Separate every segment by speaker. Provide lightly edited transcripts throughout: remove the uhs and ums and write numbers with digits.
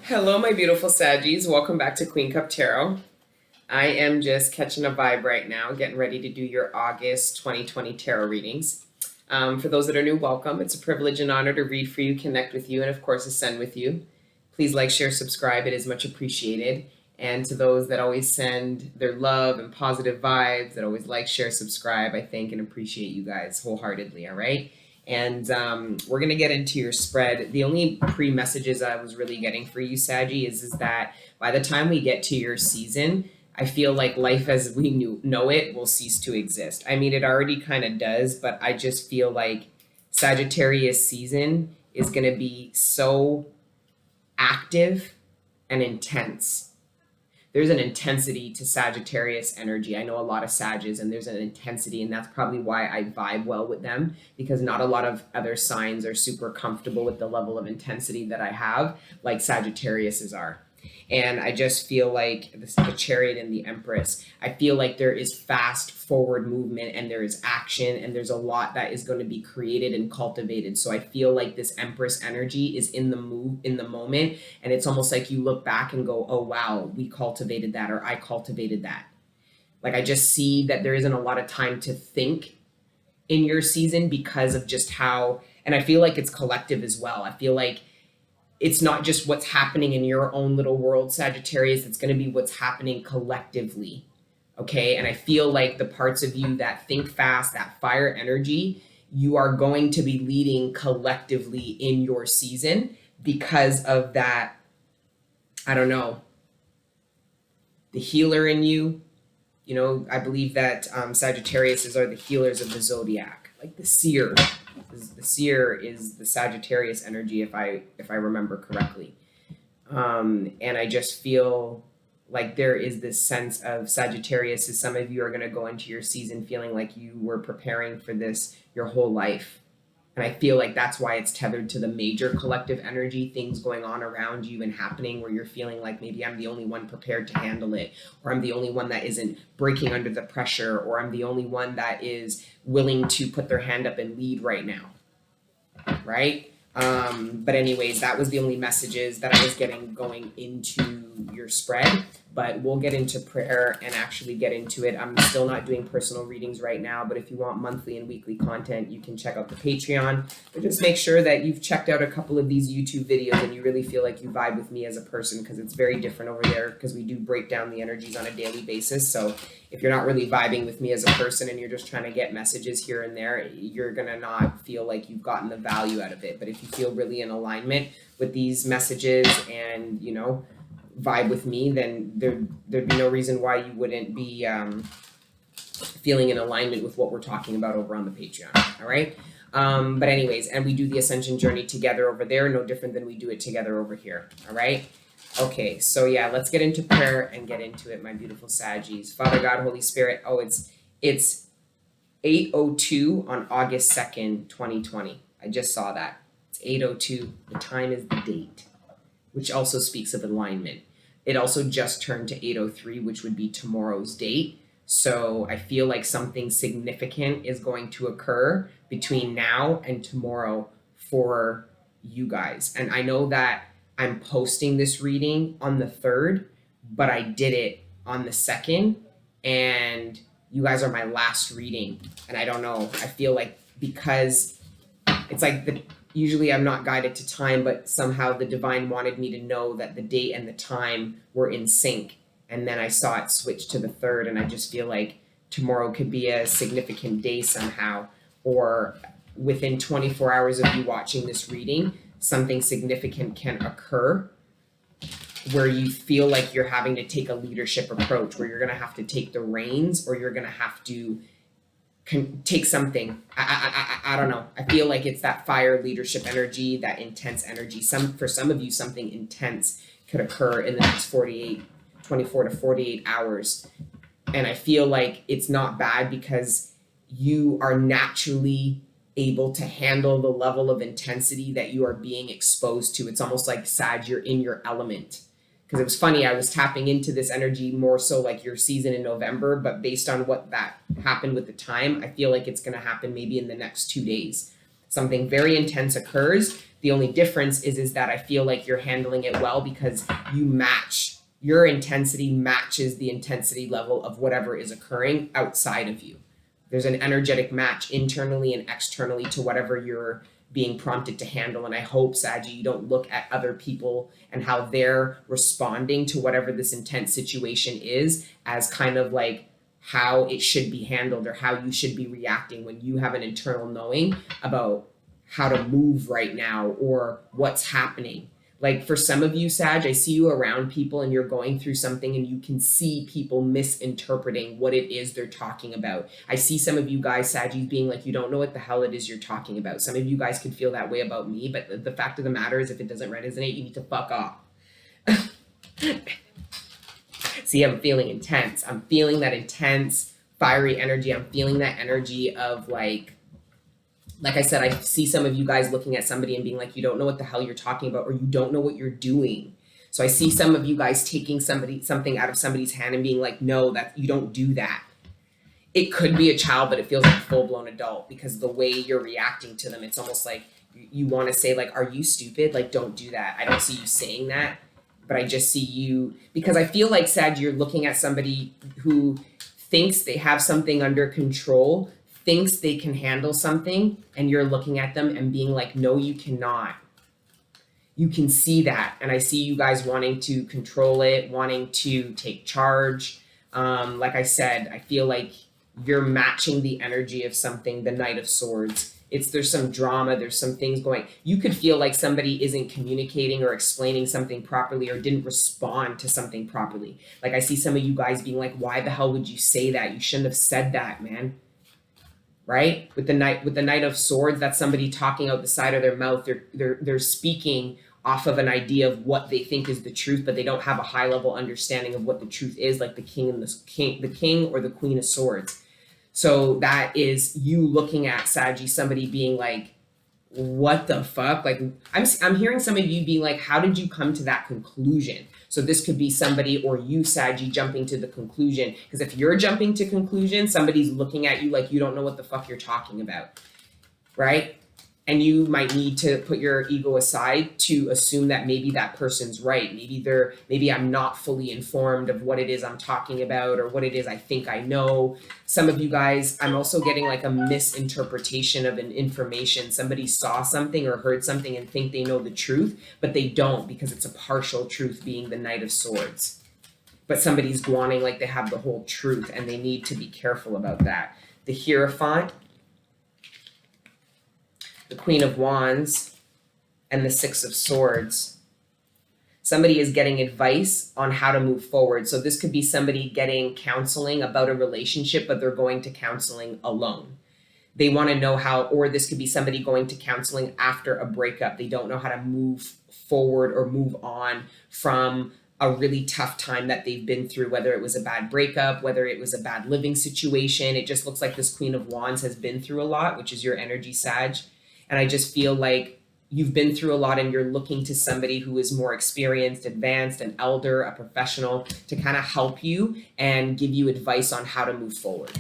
Speaker 1: Hello, my beautiful Saggies. Welcome back to Queen Cup Tarot. I am just catching a vibe right now, getting ready to do your August 2020 tarot readings. For those that are new, welcome. It's a privilege and honor to read for you, connect with you, and of course, ascend with you. Please like, share, subscribe. It is much appreciated. And to those that always send their love and positive vibes, that always like, share, subscribe, I thank and appreciate you guys wholeheartedly, all right? And we're going to get into your spread. The only pre-messages I was really getting for you, Saggy, is that by the time we get to your season, I feel like life as we know it will cease to exist. I mean, it already kind of does, but I just feel like Sagittarius season is going to be so active and intense. There's an intensity to Sagittarius energy. I know a lot of Sages, and there's an intensity, and that's probably why I vibe well with them, because not a lot of other signs are super comfortable with the level of intensity that I have, like Sagittarius's are. And I just feel like the Chariot and the Empress, I feel like there is fast forward movement and there is action and there's a lot that is going to be created and cultivated. So I feel like this Empress energy is in the moment. And it's almost like you look back and go, oh, wow, we cultivated that, or I cultivated that. Like I just see that there isn't a lot of time to think in your season because of just how, and I feel like it's collective as well. I feel like it's not just what's happening in your own little world, Sagittarius. It's going to be what's happening collectively. Okay. And I feel like the parts of you that think fast, that fire energy, you are going to be leading collectively in your season because of that. I don't know, the healer in you. You know, I believe that Sagittariuses are the healers of the zodiac, like the seer. The seer is the Sagittarius energy, if I remember correctly. And I just feel like there is this sense of Sagittarius, as some of you are going to go into your season feeling like you were preparing for this your whole life. And I feel like that's why it's tethered to the major collective energy, things going on around you and happening where you're feeling like maybe I'm the only one prepared to handle it, or I'm the only one that isn't breaking under the pressure, or I'm the only one that is willing to put their hand up and lead right now. Right? But anyways, that was the only messages that I was getting going into your spread. But we'll get into prayer and actually get into it. I'm still not doing personal readings right now, but if you want monthly and weekly content, you can check out the Patreon. But just make sure that you've checked out a couple of these YouTube videos and you really feel like you vibe with me as a person, because it's very different over there, because we do break down the energies on a daily basis. So if you're not really vibing with me as a person and you're just trying to get messages here and there, you're going to not feel like you've gotten the value out of it. But if you feel really in alignment with these messages and, you know, vibe with me, then there'd be no reason why you wouldn't be feeling in alignment with what we're talking about over on the Patreon. All right. But anyways, and we do the ascension journey together over there, no different than we do it together over here. All right. Okay, so yeah, let's get into prayer and get into it, my beautiful Saggies. Father God, Holy Spirit. Oh, it's 8:02 on August 2nd, 2020. I just saw that. It's 8:02. The time is the date, which also speaks of alignment. It also just turned to 8:03, which would be tomorrow's date. So I feel like something significant is going to occur between now and tomorrow for you guys. And I know that I'm posting this reading on the 3rd, but I did it on the 2nd, and you guys are my last reading. And I don't know, I feel like because it's like usually I'm not guided to time, but somehow the divine wanted me to know that the date and the time were in sync. And then I saw it switch to the 3rd, and I just feel like tomorrow could be a significant day somehow, or within 24 hours of you watching this reading, something significant can occur where you feel like you're having to take a leadership approach, where you're going to have to take the reins, or you're going to have to take something. I don't know. I feel like it's that fire leadership energy, that intense energy. For some of you, something intense could occur in the next 24 to 48 hours. And I feel like it's not bad because you are naturally able to handle the level of intensity that you are being exposed to. It's almost like, Sag, you're in your element. Because it was funny, I was tapping into this energy more so like your season in November, but based on what that happened with the time, I feel like it's going to happen maybe in the next 2 days. Something very intense occurs. The only difference is that I feel like you're handling it well because your intensity matches the intensity level of whatever is occurring outside of you. There's an energetic match internally and externally to whatever you're being prompted to handle. And I hope, Saggy, you don't look at other people and how they're responding to whatever this intense situation is as kind of like how it should be handled or how you should be reacting when you have an internal knowing about how to move right now or what's happening. Like for some of you, Sag, I see you around people and you're going through something and you can see people misinterpreting what it is they're talking about. I see some of you guys, Saggies, being like, you don't know what the hell it is you're talking about. Some of you guys could feel that way about me, but the fact of the matter is if it doesn't resonate, you need to fuck off. See, I'm feeling intense. I'm feeling that intense, fiery energy. I'm feeling that energy of like I said, I see some of you guys looking at somebody and being like, you don't know what the hell you're talking about, or you don't know what you're doing. So I see some of you guys taking something out of somebody's hand and being like, no, that you don't do that. It could be a child, but it feels like a full-blown adult because the way you're reacting to them, it's almost like you want to say like, are you stupid? Like, don't do that. I don't see you saying that, but I just see you, because I feel like, Sag, you're looking at somebody who thinks they have something under control, thinks they can handle something, and you're looking at them and being like, no, you cannot. You can see that. And I see you guys wanting to control it, wanting to take charge. Like I said, I feel like you're matching the energy of something, the Knight of Swords. There's some drama, there's some things going. You could feel like somebody isn't communicating or explaining something properly or didn't respond to something properly. Like I see some of you guys being like, why the hell would you say that? You shouldn't have said that, man. Right? With the Knight of Swords, that's somebody talking out the side of their mouth. They're speaking off of an idea of what they think is the truth, but they don't have a high level understanding of what the truth is, like the king or the Queen of Swords. So that is you looking at, Saggy, somebody being like, what the fuck? Like I'm hearing some of you being like, how did you come to that conclusion? So this could be somebody or you, Saggy, jumping to the conclusion. Because if you're jumping to conclusion, somebody's looking at you like you don't know what the fuck you're talking about, right? And you might need to put your ego aside to assume that maybe that person's right. Maybe I'm not fully informed of what it is I'm talking about or what it is I think I know. Some of you guys, I'm also getting like a misinterpretation of an information. Somebody saw something or heard something and think they know the truth, but they don't because it's a partial truth, being the Knight of Swords. But somebody's wanting like they have the whole truth and they need to be careful about that. The Hierophant, the Queen of Wands, and the Six of Swords. Somebody is getting advice on how to move forward. So this could be somebody getting counseling about a relationship, but they're going to counseling alone. They want to know how, or this could be somebody going to counseling after a breakup. They don't know how to move forward or move on from a really tough time that they've been through, whether it was a bad breakup, whether it was a bad living situation. It just looks like this Queen of Wands has been through a lot, which is your energy, Sag. And I just feel like you've been through a lot and you're looking to somebody who is more experienced, advanced, an elder, a professional to kind of help you and give you advice on how to move forward,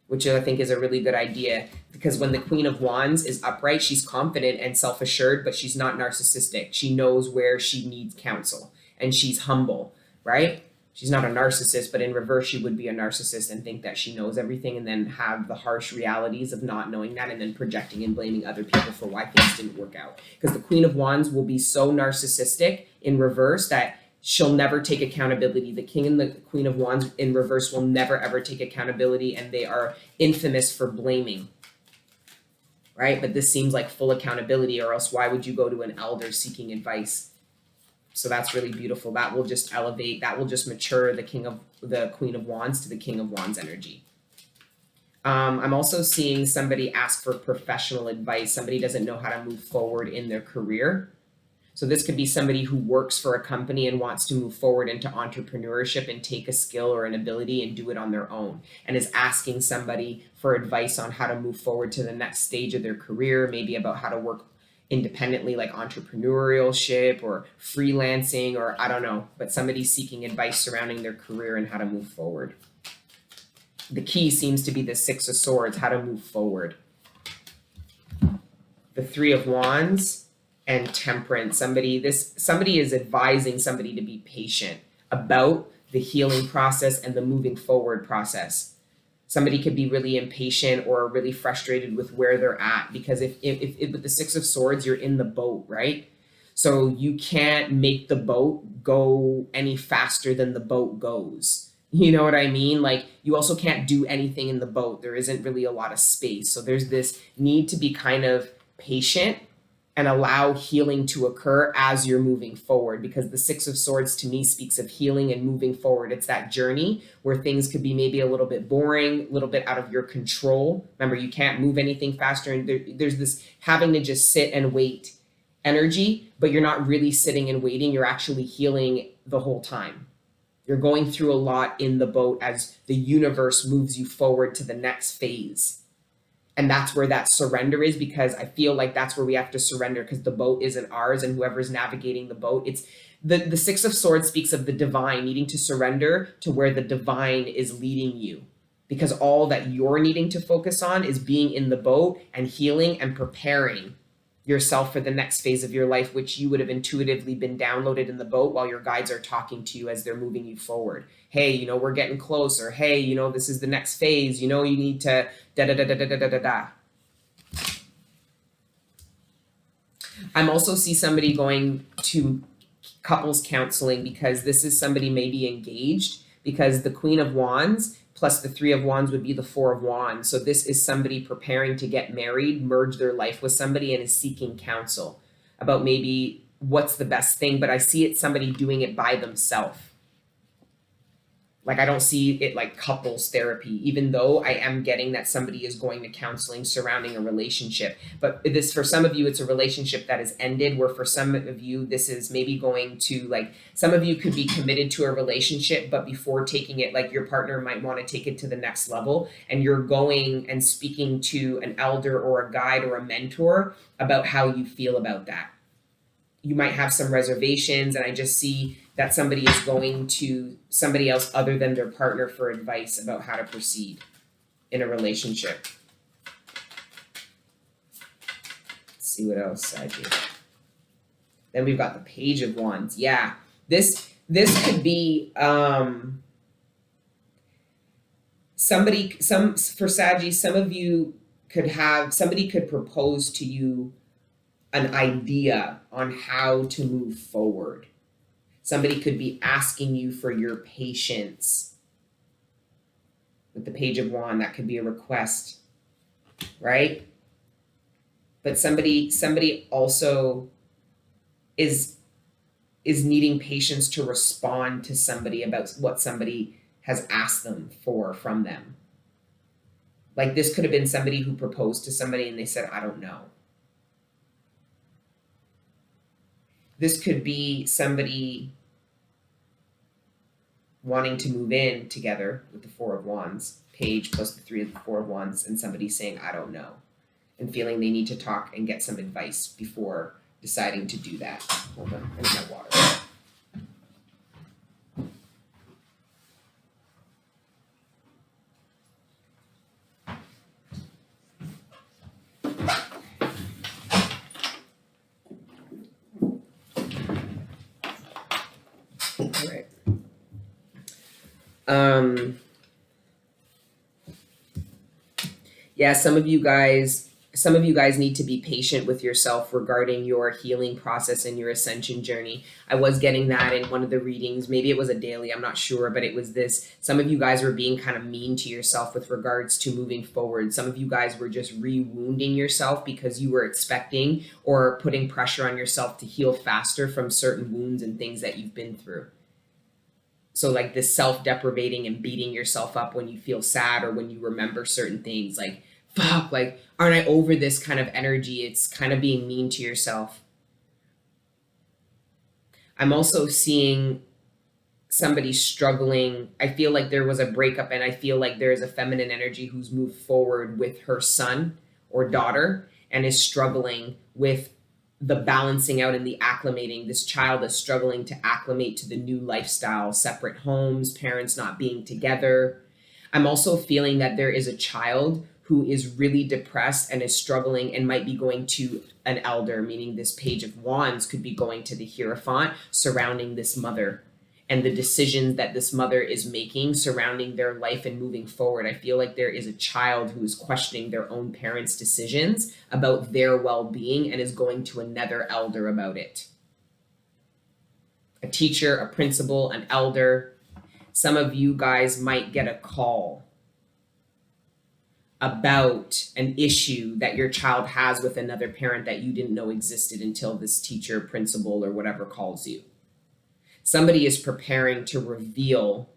Speaker 1: which I think is a really good idea, because when the Queen of Wands is upright, she's confident and self-assured, but she's not narcissistic. She knows where she needs counsel and she's humble, right? She's not a narcissist, but in reverse, she would be a narcissist and think that she knows everything and then have the harsh realities of not knowing that and then projecting and blaming other people for why things didn't work out. Because the Queen of Wands will be so narcissistic in reverse that she'll never take accountability. The King and the Queen of Wands in reverse will never, ever take accountability, and they are infamous for blaming, right? But this seems like full accountability, or else why would you go to an elder seeking advice? So that's really beautiful. That will just elevate, that will just mature the Queen of Wands to the King of Wands energy. I'm also seeing somebody ask for professional advice. Somebody doesn't know how to move forward in their career. So this could be somebody who works for a company and wants to move forward into entrepreneurship and take a skill or an ability and do it on their own, and is asking somebody for advice on how to move forward to the next stage of their career, maybe about how to work independently, like entrepreneurship or freelancing, or I don't know, but somebody's seeking advice surrounding their career and how to move forward. The key seems to be the Six of Swords, how to move forward. The Three of Wands and Temperance. Somebody is advising somebody to be patient about the healing process and the moving forward process. Somebody could be really impatient or really frustrated with where they're at, because if with the Six of Swords, you're in the boat, right? So you can't make the boat go any faster than the boat goes. You know what I mean? Like, you also can't do anything in the boat. There isn't really a lot of space. So there's this need to be kind of patient and allow healing to occur as you're moving forward, because the Six of Swords to me speaks of healing and moving forward. It's that journey where things could be maybe a little bit boring, a little bit out of your control. Remember, you can't move anything faster, and there's this having to just sit and wait energy, but you're not really sitting and waiting. You're actually healing the whole time. You're going through a lot in the boat as the universe moves you forward to the next phase. And that's where that surrender is, because I feel like that's where we have to surrender, because the boat isn't ours, and whoever's navigating the boat, it's the Six of Swords speaks of the divine needing to surrender to where the divine is leading you, because all that you're needing to focus on is being in the boat and healing and preparing yourself for the next phase of your life, which you would have intuitively been downloaded in the boat while your guides are talking to you as they're moving you forward. Hey, we're getting closer. Hey, this is the next phase. You need to da da da da da da da da. I'm also see somebody going to couples counseling, because this is somebody maybe engaged, because the Queen of Wands plus the Three of Wands would be the Four of Wands. So this is somebody preparing to get married, merge their life with somebody, and is seeking counsel about maybe what's the best thing. But I see it somebody doing it by themselves. Like, I don't see it like couples therapy, even though I am getting that somebody is going to counseling surrounding a relationship. But this, for some of you, it's a relationship that is ended, where for some of you, this is maybe going to, like, some of you could be committed to a relationship, but before taking it, like, your partner might want to take it to the next level, and you're going and speaking to an elder or a guide or a mentor about how you feel about that. You might have some reservations, and I just see that somebody is going to somebody else other than their partner for advice about how to proceed in a relationship. Let's see what else I do. Then we've got the Page of Wands. Yeah, this could be somebody. For Saggy, some of you could have somebody could propose to you an idea on how to move forward. Somebody could be asking you for your patience. With the Page of Wands, that could be a request, right? But somebody also is needing patience to respond to somebody about what somebody has asked them from them. Like, this could have been somebody who proposed to somebody and they said, I don't know. This could be somebody wanting to move in together with the Four of Wands, Page plus the Three of the Four of Wands, and somebody saying, I don't know, and feeling they need to talk and get some advice before deciding to do that. Hold on, I need my water. All right. Yeah, some of you guys need to be patient with yourself regarding your healing process and your ascension journey. I was getting that in one of the readings. Maybe it was a daily, I'm not sure, but it was this. Some of you guys were being kind of mean to yourself with regards to moving forward. Some of you guys were just re-wounding yourself because you were expecting or putting pressure on yourself to heal faster from certain wounds and things that you've been through. So like this self-deprivating and beating yourself up when you feel sad or when you remember certain things, like, fuck, like, aren't I over this kind of energy? It's kind of being mean to yourself. I'm also seeing somebody struggling. I feel like there was a breakup, and I feel like there is a feminine energy who's moved forward with her son or daughter and is struggling with the balancing out and the acclimating. This child is struggling to acclimate to the new lifestyle, separate homes, parents not being together. I'm also feeling that there is a child who is really depressed and is struggling and might be going to an elder, meaning this Page of Wands could be going to the Hierophant surrounding this mother and the decisions that this mother is making surrounding their life and moving forward. I feel like there is a child who is questioning their own parents' decisions about their well-being and is going to another elder about it. A teacher, a principal, an elder. Some of you guys might get a call about an issue that your child has with another parent that you didn't know existed until this teacher, principal, or whatever calls you. Somebody is preparing to reveal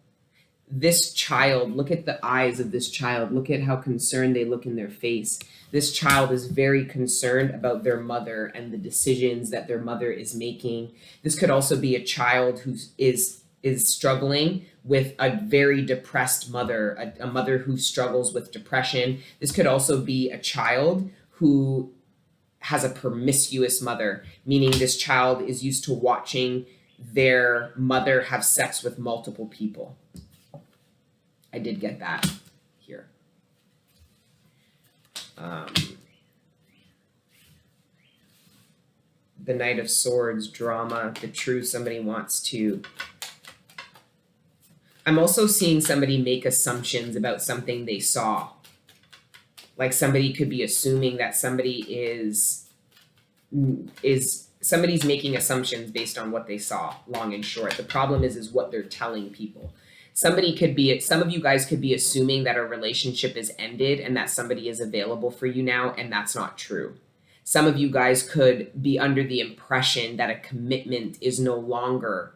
Speaker 1: this child. Look at the eyes of this child. Look at how concerned they look in their face. This child is very concerned about their mother and the decisions that their mother is making. This could also be a child who is struggling with a very depressed mother, a mother who struggles with depression. This could also be a child who has a promiscuous mother, meaning this child is used to watching their mother have sex with multiple people. I did get that here. The Knight of Swords, drama, the truth, somebody wants to. I'm also seeing somebody make assumptions about something they saw. Like somebody could be assuming that somebody somebody's making assumptions based on what they saw, long and short. The problem is what they're telling people. Some of you guys could be assuming that a relationship is ended and that somebody is available for you now, and that's not true. Some of you guys could be under the impression that a commitment is no longer,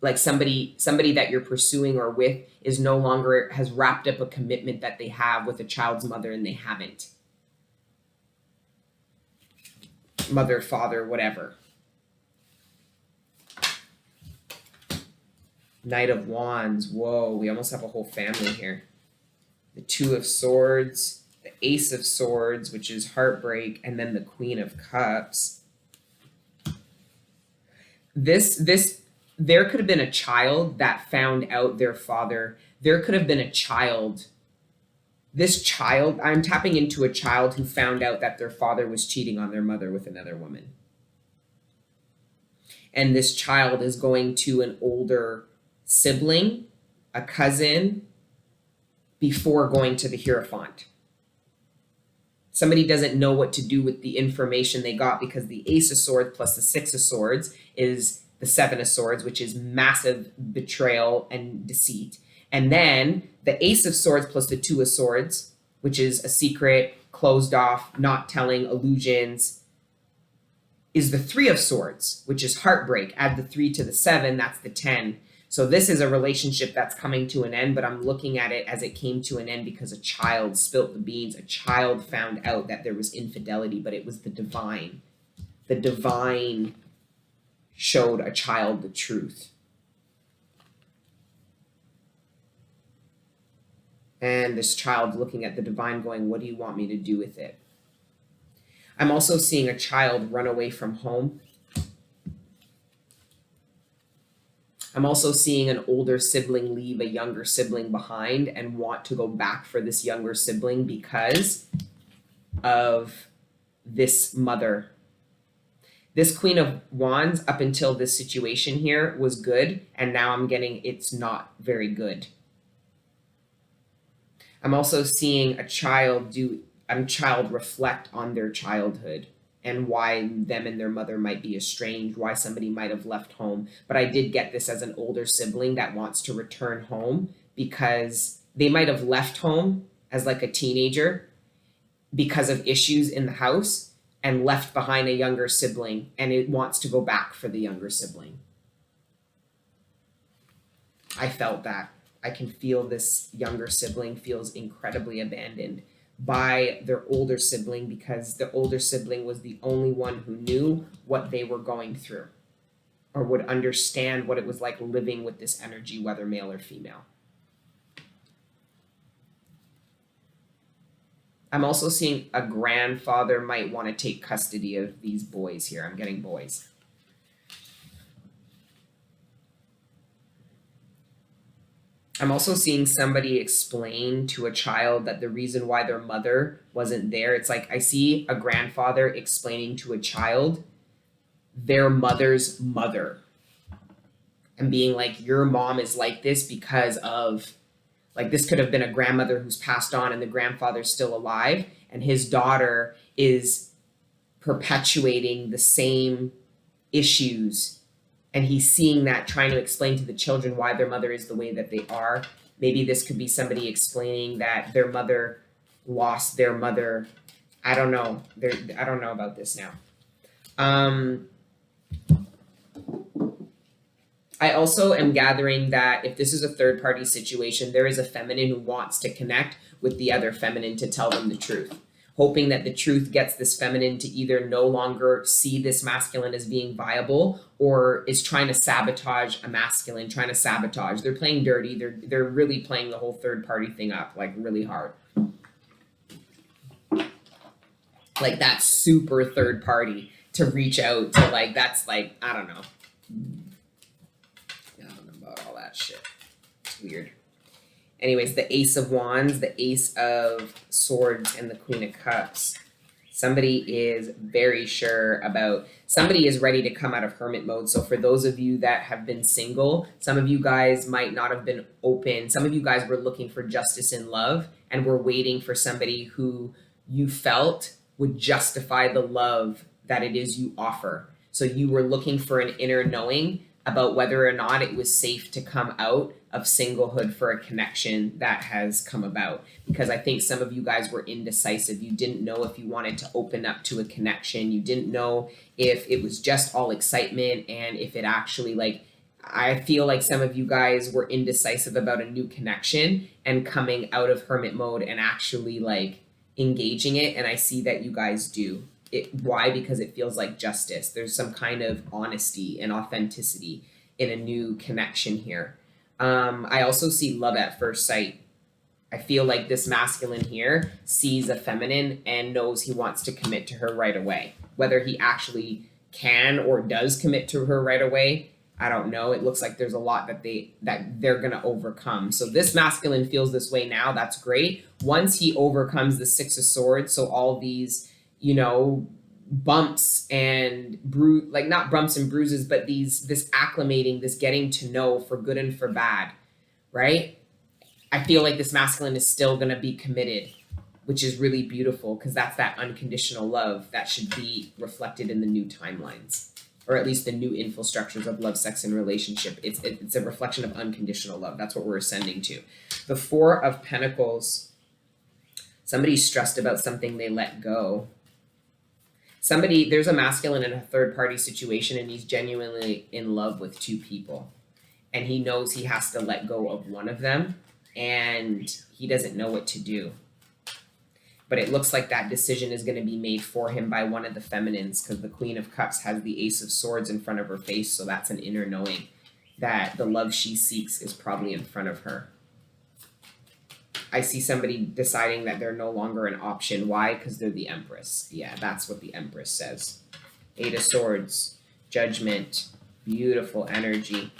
Speaker 1: like somebody that you're pursuing or with is no longer, has wrapped up a commitment that they have with a child's mother and they haven't. Mother, father, whatever. Knight of Wands. Whoa, we almost have a whole family here. The Two of Swords, the Ace of Swords, which is heartbreak, and then the Queen of Cups. There could have been a child that found out their father. There could have been a child. This child, I'm tapping into a child who found out that their father was cheating on their mother with another woman. And this child is going to an older sibling, a cousin, before going to the Hierophant. Somebody doesn't know what to do with the information they got because the Ace of Swords plus the Six of Swords is the Seven of Swords, which is massive betrayal and deceit. And then the Ace of Swords plus the Two of Swords, which is a secret, closed off, not telling, illusions, is the Three of Swords, which is heartbreak. Add the 3 to the 7, that's the 10. So this is a relationship that's coming to an end, but I'm looking at it as it came to an end because a child spilt the beans. A child found out that there was infidelity, but it was the divine. The divine showed a child the truth. And this child looking at the divine going, what do you want me to do with it? I'm also seeing a child run away from home. I'm also seeing an older sibling leave a younger sibling behind and want to go back for this younger sibling because of this mother. This Queen of Wands, up until this situation here, was good, and now I'm getting it's not very good. I'm also seeing a child reflect on their childhood and why them and their mother might be estranged, why somebody might have left home. But I did get this as an older sibling that wants to return home because they might have left home as like a teenager because of issues in the house and left behind a younger sibling, and it wants to go back for the younger sibling. I felt that. I can feel this younger sibling feels incredibly abandoned by their older sibling because the older sibling was the only one who knew what they were going through or would understand what it was like living with this energy, whether male or female. I'm also seeing a grandfather might want to take custody of these boys here. I'm getting boys. I'm also seeing somebody explain to a child that the reason why their mother wasn't there, it's like I see a grandfather explaining to a child their mother's mother and being like, your mom is like this because of, like, this could have been a grandmother who's passed on and the grandfather's still alive, and his daughter is perpetuating the same issues, and he's seeing that, trying to explain to the children why their mother is the way that they are. Maybe this could be somebody explaining that their mother lost their mother. I don't know. I don't know about this now. I also am gathering that if this is a third party situation, there is a feminine who wants to connect with the other feminine to tell them the truth, hoping that the truth gets this feminine to either no longer see this masculine as being viable, or is trying to sabotage a masculine, trying to sabotage. They're playing dirty. They're really playing the whole third party thing up, like, really hard. Like, that's super third party to reach out to, like, that's like, I don't know. I don't know about all that shit. It's weird. Anyways, the Ace of Wands, the Ace of Swords, and the Queen of Cups. Somebody is very sure about, somebody is ready to come out of hermit mode. So for those of you that have been single, some of you guys might not have been open. Some of you guys were looking for justice in love and were waiting for somebody who you felt would justify the love that it is you offer. So you were looking for an inner knowing about whether or not it was safe to come out of singlehood for a connection that has come about. Because I think some of you guys were indecisive. You didn't know if you wanted to open up to a connection. You didn't know if it was just all excitement and if it actually, like, I feel like some of you guys were indecisive about a new connection and coming out of hermit mode and actually, like, engaging it. And I see that you guys do. Why? Because it feels like justice. There's some kind of honesty and authenticity in a new connection here. I also see love at first sight. I feel like this masculine here sees a feminine and knows he wants to commit to her right away. Whether he actually can or does commit to her right away, I don't know. It looks like there's a lot that they're gonna overcome. So this masculine feels this way now. That's great. Once he overcomes the Six of Swords, so all these, bumps and like, not bumps and bruises, but this acclimating, this getting to know for good and for bad, right? I feel like this masculine is still going to be committed, which is really beautiful, because that's that unconditional love that should be reflected in the new timelines, or at least the new infrastructures of love, sex, and relationship. It's a reflection of unconditional love. That's what we're ascending to. The Four of Pentacles. Somebody's stressed about something they let go. There's a masculine in a third party situation, and he's genuinely in love with two people, and he knows he has to let go of one of them, and he doesn't know what to do. But it looks like that decision is going to be made for him by one of the feminines, because the Queen of Cups has the Ace of Swords in front of her face. So that's an inner knowing that the love she seeks is probably in front of her. I see somebody deciding that they're no longer an option. Why? Because they're the Empress. Yeah, that's what the Empress says. Eight of Swords, Judgment, beautiful energy.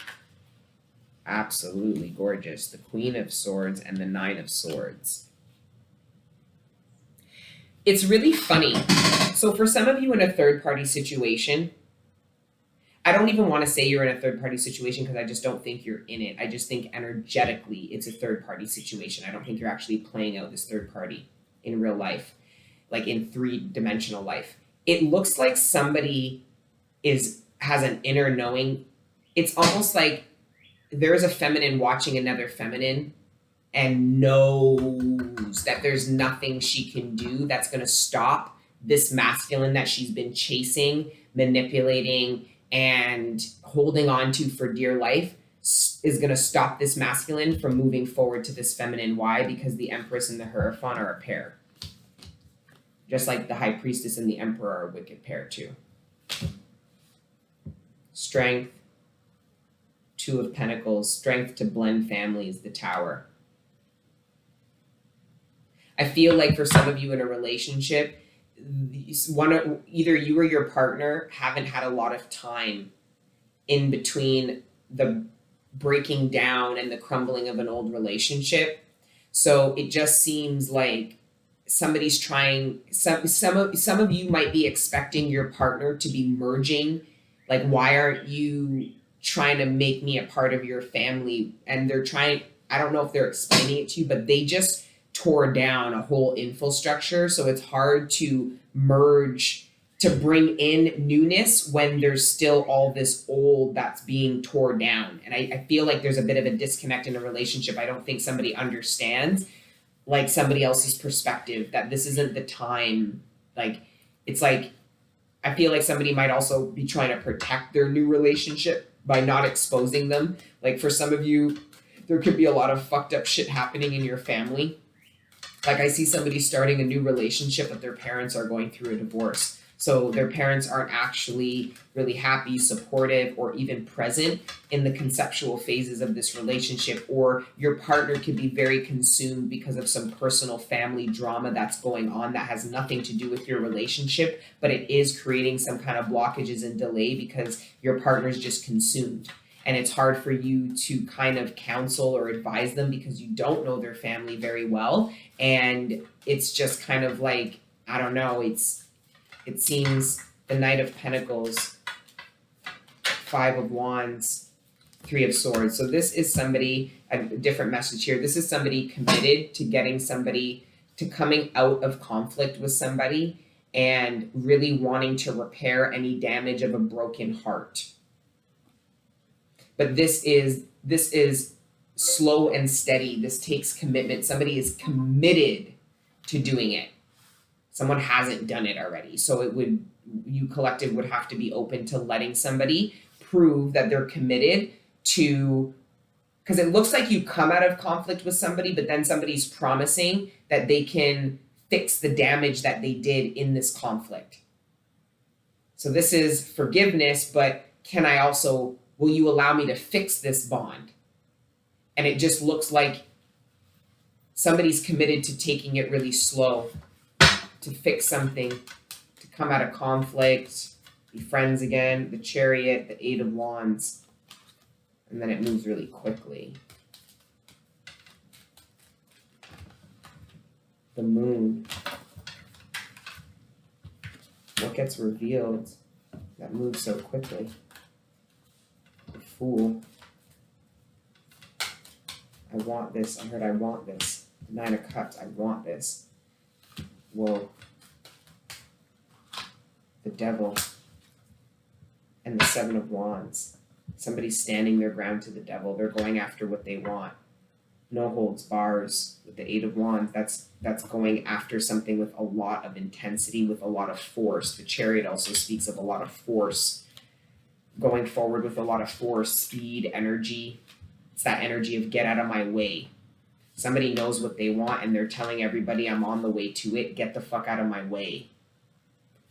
Speaker 1: Absolutely gorgeous. The Queen of Swords and the Nine of Swords. It's really funny. So for some of you in a third party situation, I don't even want to say you're in a third party situation, because I just don't think you're in it. I just think energetically it's a third party situation. I don't think you're actually playing out this third party in real life, like in 3-dimensional life. It looks like somebody has an inner knowing. It's almost like there is a feminine watching another feminine and knows that there's nothing she can do that's going to stop this masculine that she's been chasing, manipulating, and holding on to for dear life, is going to stop this masculine from moving forward to this feminine. Why? Because the Empress and the Hierophant are a pair. Just like the High Priestess and the Emperor are a wicked pair too. Strength, Two of Pentacles, strength to blend families, the Tower. I feel like for some of you in a relationship, either you or your partner haven't had a lot of time in between the breaking down and the crumbling of an old relationship. So it just seems like somebody's trying, some of you might be expecting your partner to be merging, like, why aren't you trying to make me a part of your family? And they're trying, I don't know if they're explaining it to you, but they just tore down a whole infrastructure. So it's hard to merge, to bring in newness when there's still all this old that's being torn down. And I feel like there's a bit of a disconnect in a relationship. I don't think somebody understands, like, somebody else's perspective, that this isn't the time. Like, it's like, I feel like somebody might also be trying to protect their new relationship by not exposing them. Like, for some of you, there could be a lot of fucked up shit happening in your family. Like, I see somebody starting a new relationship, but their parents are going through a divorce. So their parents aren't actually really happy, supportive, or even present in the conceptual phases of this relationship. Or your partner could be very consumed because of some personal family drama that's going on that has nothing to do with your relationship, but it is creating some kind of blockages and delay because your partner's just consumed. And it's hard for you to kind of counsel or advise them because you don't know their family very well. And it's just kind of like, I don't know, it seems the Knight of Pentacles, Five of Wands, Three of Swords. So this is somebody, a different message here. This is somebody committed to getting somebody, to coming out of conflict with somebody and really wanting to repair any damage of a broken heart. But this is slow and steady. This takes commitment. Somebody is committed to doing it. Someone hasn't done it already. So you collective would have to be open to letting somebody prove that they're committed to, because it looks like you come out of conflict with somebody, but then somebody's promising that they can fix the damage that they did in this conflict. So this is forgiveness, but will you allow me to fix this bond? And it just looks like somebody's committed to taking it really slow, to fix something, to come out of conflict, be friends again. The Chariot, the Eight of Wands, and then it moves really quickly. The Moon. What gets revealed that moves so quickly? The Fool. I want this. I heard I want this. The Nine of Cups. I want this. Whoa. The Devil. And the Seven of Wands. Somebody's standing their ground to the devil. They're going after what they want. No holds bars. With the Eight of Wands, that's going after something with a lot of intensity, with a lot of force. The Chariot also speaks of a lot of force. Going forward with a lot of force, speed, energy. It's that energy of get out of my way. Somebody knows what they want and they're telling everybody, I'm on the way to it. Get the fuck out of my way.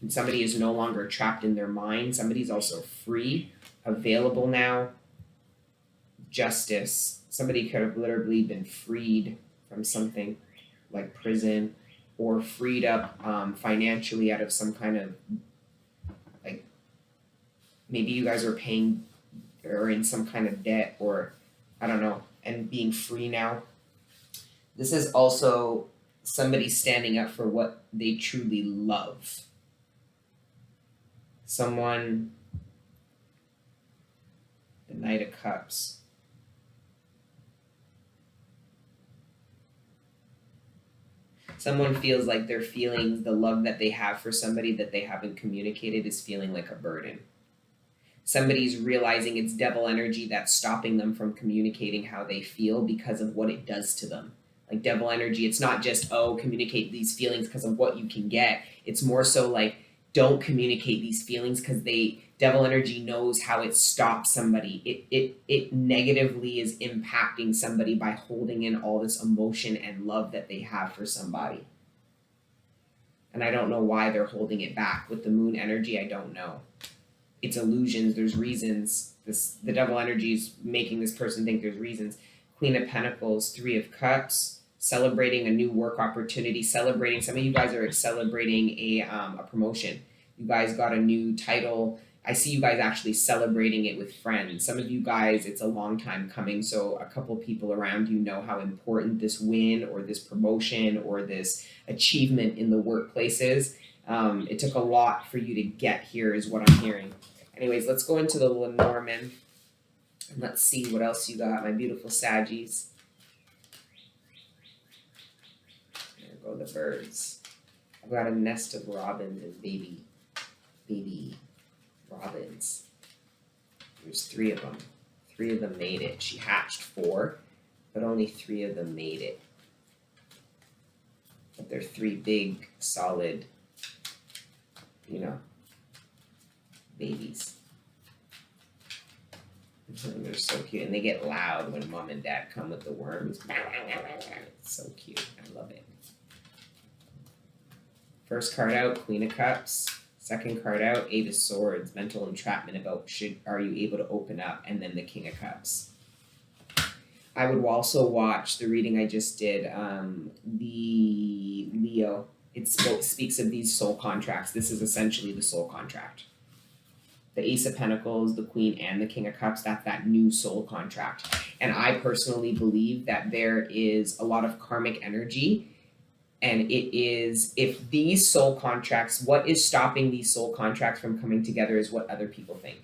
Speaker 1: And somebody is no longer trapped in their mind. Somebody's also free, available now. Justice. Somebody could have literally been freed from something like prison, or freed up financially out of some kind of, like, maybe you guys are paying or in some kind of debt, or I don't know, and being free now. This is also somebody standing up for what they truly love. Someone, the Knight of Cups. Someone feels like their feelings, the love that they have for somebody that they haven't communicated, is feeling like a burden. Somebody's realizing it's devil energy that's stopping them from communicating how they feel because of what it does to them. Like, devil energy, it's not just, communicate these feelings because of what you can get. It's more so like, don't communicate these feelings because devil energy knows how it stops somebody. It negatively is impacting somebody by holding in all this emotion and love that they have for somebody. And I don't know why they're holding it back. With the Moon energy, I don't know. It's illusions, there's reasons. The devil energy is making this person think there's reasons. Queen of Pentacles, Three of Cups, celebrating a new work opportunity, celebrating, some of you guys are celebrating a promotion. You guys got a new title. I see you guys actually celebrating it with friends. Some of you guys, it's a long time coming, so a couple people around you know how important this win or this promotion or this achievement in the workplace is. It took a lot for you to get here is what I'm hearing. Anyways, let's go into the Lenormand and let's see what else you got, my beautiful Saggies. There go the birds. I've got a nest of robins and baby robins. There's 3 of them. 3 of them made it. She hatched 4, but only 3 of them made it. But they're 3 big, solid, babies. And they're so cute. And they get loud when mom and dad come with the worms. It's so cute. I love it. First card out, Queen of Cups. Second card out, 8 of Swords, mental entrapment about are you able to open up, and then the King of Cups. I would also watch the reading I just did, the Leo. It speaks of these soul contracts. This is essentially the soul contract. The Ace of Pentacles, the Queen, and the King of Cups, that's that new soul contract. And I personally believe that there is a lot of karmic energy. And it is, if these soul contracts, what is stopping these soul contracts from coming together is what other people think.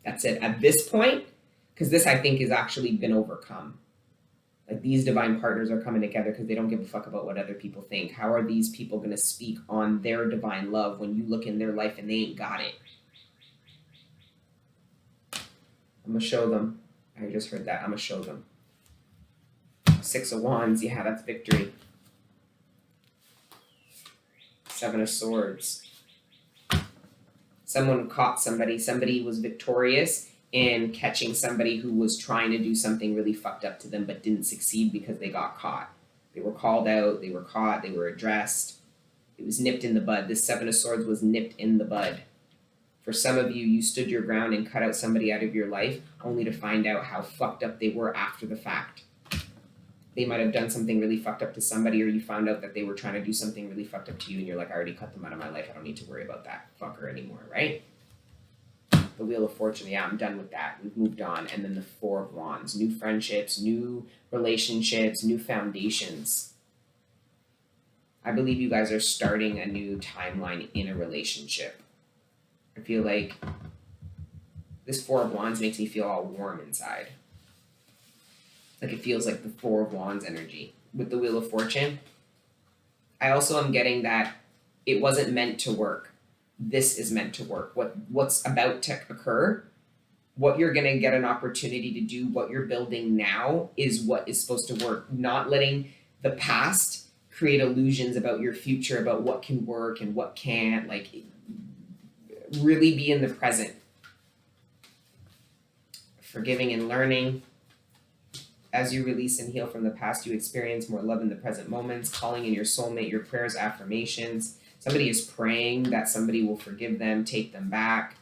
Speaker 1: That's it. At this point, because this, I think, has actually been overcome. Like, these divine partners are coming together because they don't give a fuck about what other people think. How are these people going to speak on their divine love when you look in their life and they ain't got it? I'm going to show them. I just heard that. I'm going to show them. 6 of Wands, yeah, that's victory. 7 of Swords. Someone caught somebody. Somebody was victorious in catching somebody who was trying to do something really fucked up to them but didn't succeed because they got caught. They were called out, they were caught, they were addressed. It was nipped in the bud. This 7 of Swords was nipped in the bud. For some of you, you stood your ground and cut out somebody out of your life only to find out how fucked up they were after the fact. They might have done something really fucked up to somebody, or you found out that they were trying to do something really fucked up to you and you're like, I already cut them out of my life. I don't need to worry about that fucker anymore, right? The Wheel of Fortune, yeah, I'm done with that. We've moved on. And then the 4 of Wands, new friendships, new relationships, new foundations. I believe you guys are starting a new timeline in a relationship. I feel like this 4 of Wands makes me feel all warm inside. Like, it feels like the 4 of Wands energy. With the Wheel of Fortune, I also am getting that it wasn't meant to work. This is meant to work. What's about to occur, what you're going to get an opportunity to do, what you're building now is what is supposed to work. Not letting the past create illusions about your future, about what can work and what can't. Like, really be in the present. Forgiving and learning. As you release and heal from the past, you experience more love in the present moments, calling in your soulmate, your prayers, affirmations. Somebody is praying that somebody will forgive them, take them back.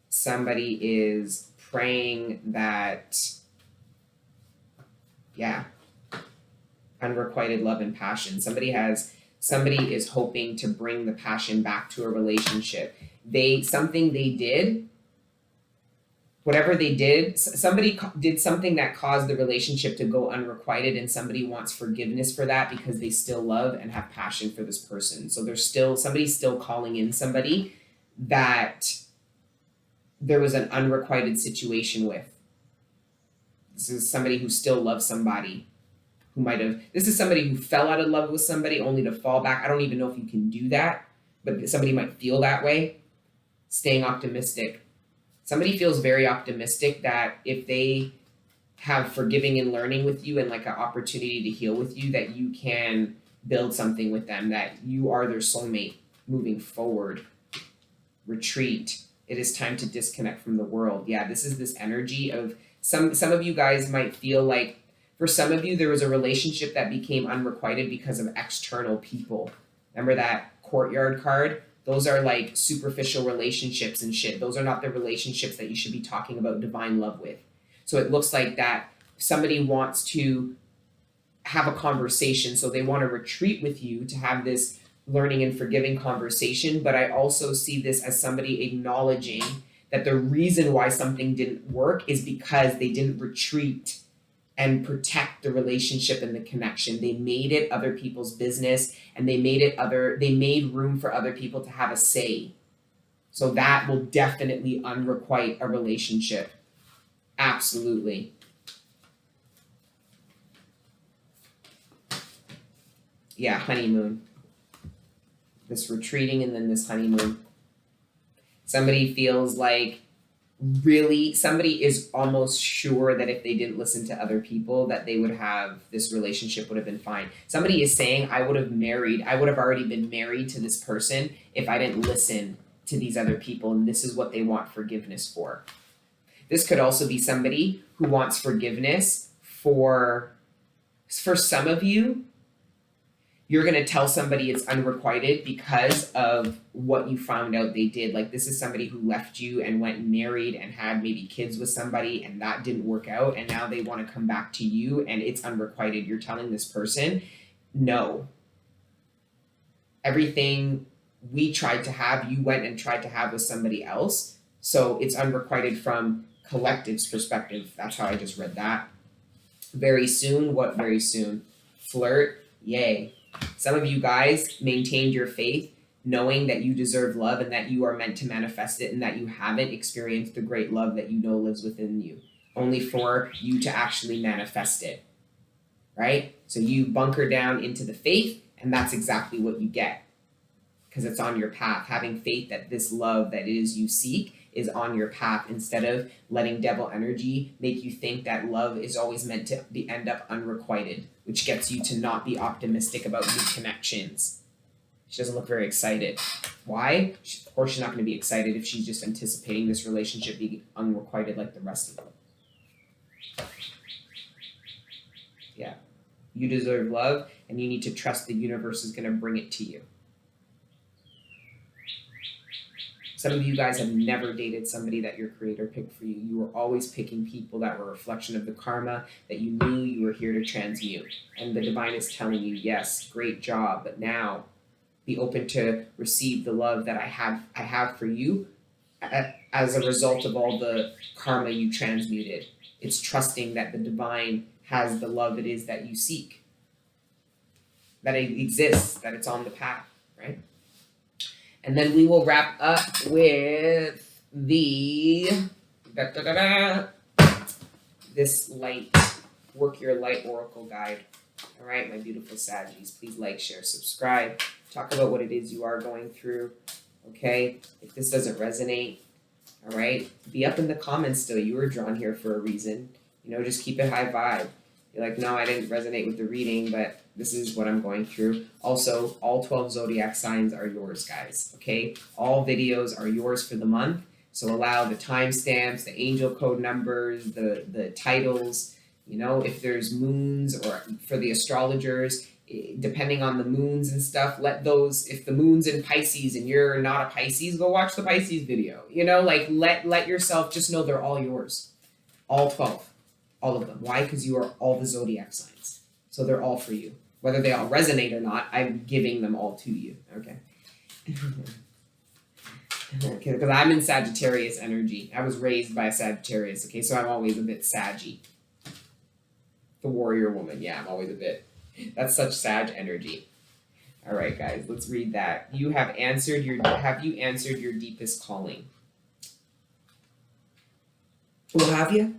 Speaker 1: Somebody is praying that, unrequited love and passion. Somebody is hoping to bring the passion back to a relationship. Something they did, whatever they did, somebody did something that caused the relationship to go unrequited, and somebody wants forgiveness for that because they still love and have passion for this person. So somebody's still calling in somebody that there was an unrequited situation with. This is somebody who still loves somebody this is somebody who fell out of love with somebody only to fall back. I don't even know if you can do that, but somebody might feel that way. Staying optimistic. Somebody feels very optimistic that if they have forgiving and learning with you and like an opportunity to heal with you, that you can build something with them, that you are their soulmate moving forward. Retreat. It is time to disconnect from the world. Yeah, this is this energy of some of you guys might feel like, for some of you, there was a relationship that became unrequited because of external people. Remember that Courtyard card? Those are like superficial relationships and shit. Those are not the relationships that you should be talking about divine love with. So it looks like that somebody wants to have a conversation. So they want to retreat with you to have this learning and forgiving conversation, but I also see this as somebody acknowledging that the reason why something didn't work is because they didn't retreat and protect the relationship and the connection. They made it other people's business, and they made room for other people to have a say. So that will definitely unrequite a relationship. Absolutely. Yeah, honeymoon. This retreating and then this honeymoon. Somebody feels like somebody is almost sure that if they didn't listen to other people, that they would have, this relationship would have been fine. Somebody is saying, I would have already been married to this person if I didn't listen to these other people, and this is what they want forgiveness for. This could also be somebody who wants forgiveness for some of you. You're going to tell somebody it's unrequited because of what you found out they did. Like, this is somebody who left you and went and married and had maybe kids with somebody, and that didn't work out, and now they want to come back to you and it's unrequited. You're telling this person, no. Everything we tried to have, you went and tried to have with somebody else. So it's unrequited from collective's perspective. That's how I just read that. Very soon. What very soon? Flirt. Yay. Some of you guys maintained your faith, knowing that you deserve love and that you are meant to manifest it, and that you haven't experienced the great love that you know lives within you, only for you to actually manifest it, right? So you bunker down into the faith, and that's exactly what you get, because it's on your path. Having faith that this love that it is you seek is on your path, instead of letting devil energy make you think that love is always meant to end up unrequited, which gets you to not be optimistic about new connections. She doesn't look very excited. Why? Of course she's not going to be excited if she's just anticipating this relationship being unrequited like the rest of them. Yeah. You deserve love, and you need to trust the universe is going to bring it to you. Some of you guys have never dated somebody that your creator picked for you. You were always picking people that were a reflection of the karma that you knew you were here to transmute. And the divine is telling you, yes, great job, but now be open to receive the love that I have for you as a result of all the karma you transmuted. It's trusting that the divine has the love it is that you seek, that it exists, that it's on the path, right? And then we will wrap up with this light, work your light oracle guide. All right, my beautiful Saggies, please like, share, subscribe. Talk about what it is you are going through, okay? If this doesn't resonate, all right, be up in the comments still. You were drawn here for a reason. Just keep it high vibe. You're like, no, I didn't resonate with the reading, but this is what I'm going through. Also, all 12 zodiac signs are yours, guys, okay? All videos are yours for the month. So allow the timestamps, the angel code numbers, the titles, if there's moons, or for the astrologers, depending on the moons and stuff, if the moon's in Pisces and you're not a Pisces, go watch the Pisces video. Let yourself just know they're all yours. All 12. All of them. Why? Because you are all the zodiac signs. So they're all for you. Whether they all resonate or not, I'm giving them all to you. Okay? Okay, because I'm in Sagittarius energy. I was raised by a Sagittarius, okay? So I'm always a bit saggy. The warrior woman. Yeah, I'm always a bit. That's such Sag energy. All right, guys, let's read that. Have you answered your deepest calling? Well, have you?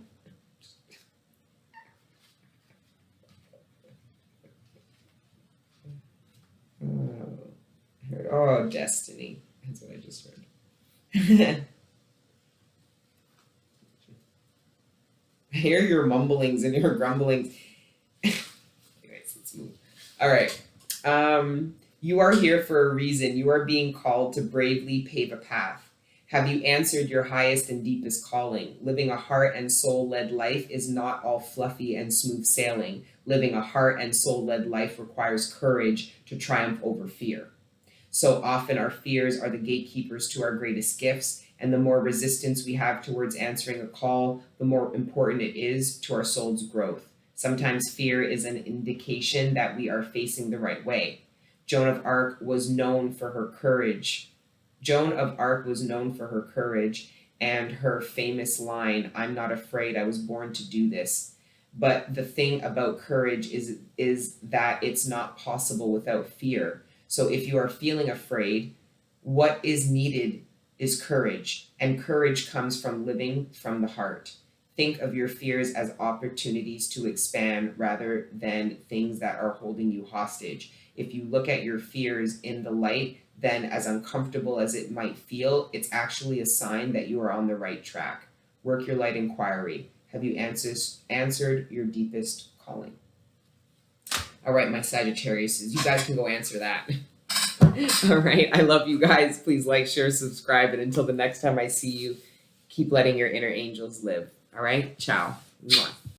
Speaker 1: Oh, destiny. That's what I just heard. I hear your mumblings and your grumblings. Anyways, let's move. All right. You are here for a reason. You are being called to bravely pave a path. Have you answered your highest and deepest calling? Living a heart and soul-led life is not all fluffy and smooth sailing. Living a heart and soul-led life requires courage to triumph over fear. So often our fears are the gatekeepers to our greatest gifts, and the more resistance we have towards answering a call, the more important it is to our soul's growth. Sometimes fear is an indication that we are facing the right way. Joan of Arc was known for her courage. Joan of Arc was known for her courage and her famous line, "I'm not afraid, I was born to do this." But the thing about courage is that it's not possible without fear. So if you are feeling afraid, what is needed is courage, and courage comes from living from the heart. Think of your fears as opportunities to expand rather than things that are holding you hostage. If you look at your fears in the light, then as uncomfortable as it might feel, it's actually a sign that you are on the right track. Work your light inquiry. Have you answered your deepest calling? All right, my Sagittariuses, you guys can go answer that. All right, I love you guys. Please like, share, subscribe, and until the next time I see you, keep letting your inner angels live. All right, ciao. Mwah.